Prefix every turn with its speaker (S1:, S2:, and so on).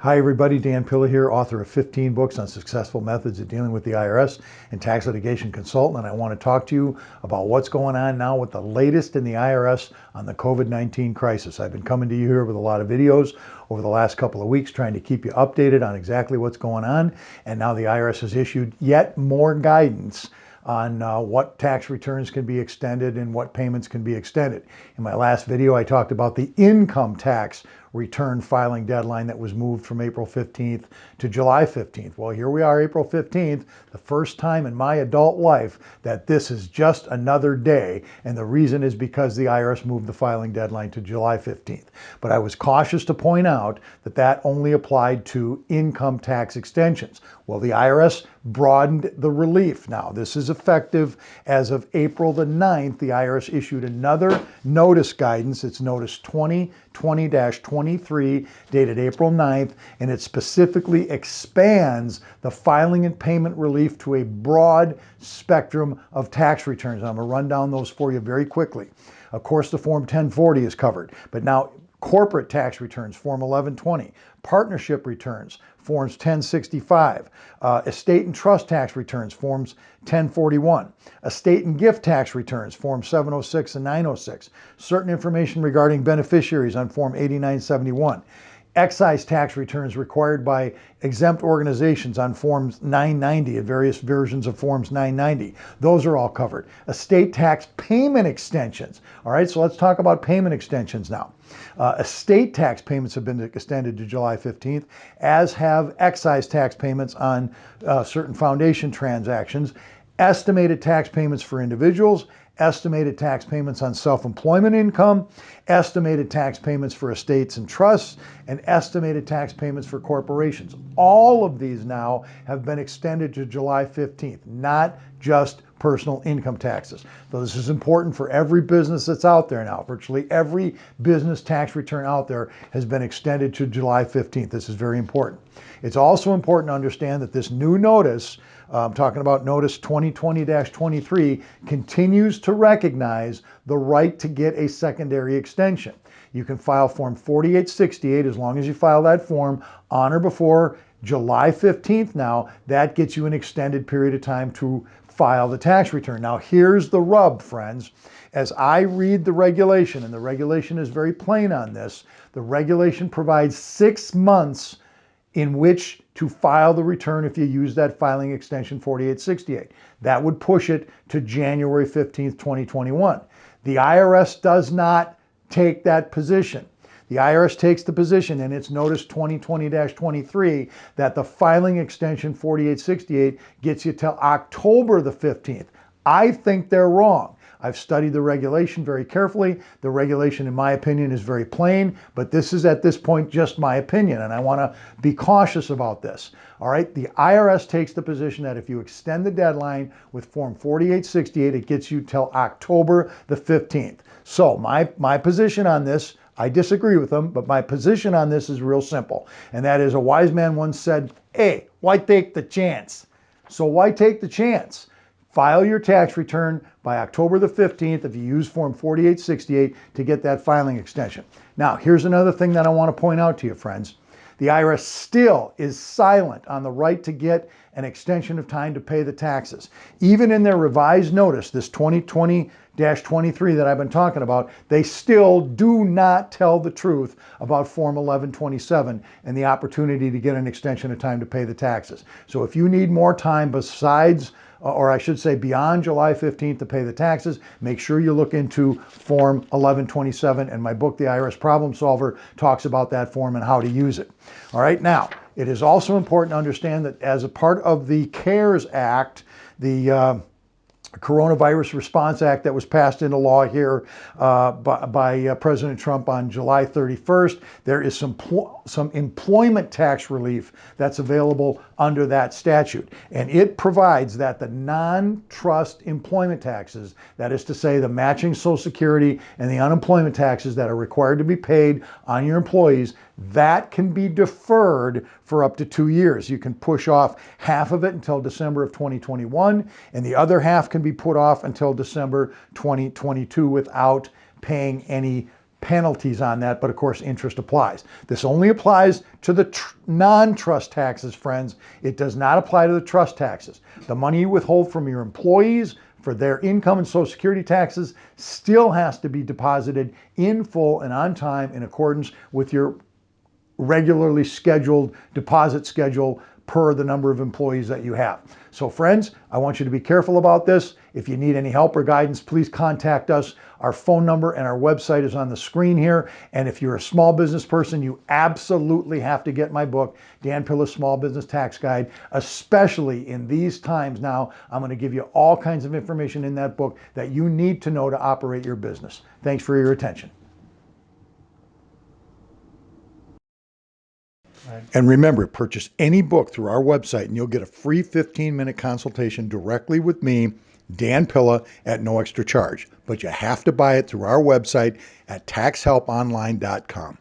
S1: Hi everybody, Dan Pilla here, author of 15 books on successful methods of dealing with the IRS and tax litigation consultant. And I want to talk to you about what's going on now with the latest in the IRS on the COVID-19 crisis. I've been coming to you here with a lot of videos over the last couple of weeks trying to keep you updated on exactly what's going on. And now the IRS has issued yet more guidance on what tax returns can be extended and what payments can be extended. In my last video, I talked about the income tax return filing deadline that was moved from April 15th to July 15th. Well, here we are, April 15th, the first time in my adult life that this is just another day. And the reason is because the IRS moved the filing deadline to July 15th. But I was cautious to point out that that only applied to income tax extensions. Well, the IRS broadened the relief. Now, this is effective as of April the 9th. The IRS issued another notice guidance. It's notice 2020-23 dated April 9th, and it specifically expands the filing and payment relief to a broad spectrum of tax returns. I'm going to run down those for you very quickly. Of course, the Form 1040 is covered, but now corporate tax returns, Form 1120, partnership returns, Forms 1065, estate and trust tax returns, Forms 1041, estate and gift tax returns, Forms 706 and 906, certain information regarding beneficiaries on Form 8971, excise tax returns required by exempt organizations on Forms 990 and various versions of Forms 990. Those are all covered. Estate tax payment extensions. All right, so let's talk about payment extensions now. Estate tax payments have been extended to July 15th, as have excise tax payments on certain foundation transactions, estimated tax payments for individuals, estimated tax payments on self-employment income, estimated tax payments for estates and trusts, and estimated tax payments for corporations. All of these now have been extended to July 15th, not just personal income taxes. So this is important for every business that's out there now. Virtually every business tax return out there has been extended to July 15th. This is very important. It's also important to understand that this new notice, I'm talking about notice 2020-23, continues to recognize the right to get a secondary extension. You can file Form 4868 as long as you file that form on or before July 15th now. That gets you an extended period of time to file the tax return. Now, here's the rub, friends. As I read the regulation, and the regulation is very plain on this, the regulation provides 6 months in which to file the return if you use that filing extension 4868. That would push it to January 15th, 2021. The IRS does not take that position. The IRS takes the position in its notice 2020-23 that the filing extension 4868 gets you till October the 15th. I think they're wrong. I've studied the regulation very carefully. The regulation, in my opinion, is very plain, but this is at this point just my opinion, and I want to be cautious about this. All right, the IRS takes the position that if you extend the deadline with Form 4868, it gets you till October the 15th. So my position on this, I disagree with them, but my position on this is real simple. And that is, a wise man once said, hey, why take the chance? So why take the chance? File your tax return by October the 15th if you use Form 4868 to get that filing extension. Now, here's another thing that I want to point out to you, friends. The IRS still is silent on the right to get an extension of time to pay the taxes. Even in their revised notice, this 2020-23 that I've been talking about, they still do not tell the truth about Form 1127 and the opportunity to get an extension of time to pay the taxes. So if you need more time besides, or I should say beyond July 15th to pay the taxes, make sure you look into Form 1127, and my book, The IRS Problem Solver, talks about that form and how to use it. All right, now, it is also important to understand that as a part of the CARES Act, the Coronavirus Response Act that was passed into law here by President Trump on July 31st, there is some employment tax relief that's available under that statute. And it provides that the non-trust employment taxes, that is to say the matching Social Security and the unemployment taxes that are required to be paid on your employees, that can be deferred for up to 2 years. You can push off half of it until December of 2021, and the other half can be put off until December 2022 without paying any penalties on that, but of course interest applies. This only applies to the non-trust taxes, friends. It does not apply to the trust taxes. The money you withhold from your employees for their income and Social Security taxes still has to be deposited in full and on time in accordance with your regularly scheduled deposit schedule per the number of employees that you have. So friends, I want you to be careful about this. If you need any help or guidance, please contact us. Our phone number and our website is on the screen here. And if you're a small business person, you absolutely have to get my book, Dan Pilla's Small Business Tax Guide, especially in these times now. I'm going to give you all kinds of information in that book that you need to know to operate your business. Thanks for your attention. And remember, purchase any book through our website and you'll get a free 15-minute consultation directly with me, Dan Pilla, at no extra charge. But you have to buy it through our website at TaxHelpOnline.com.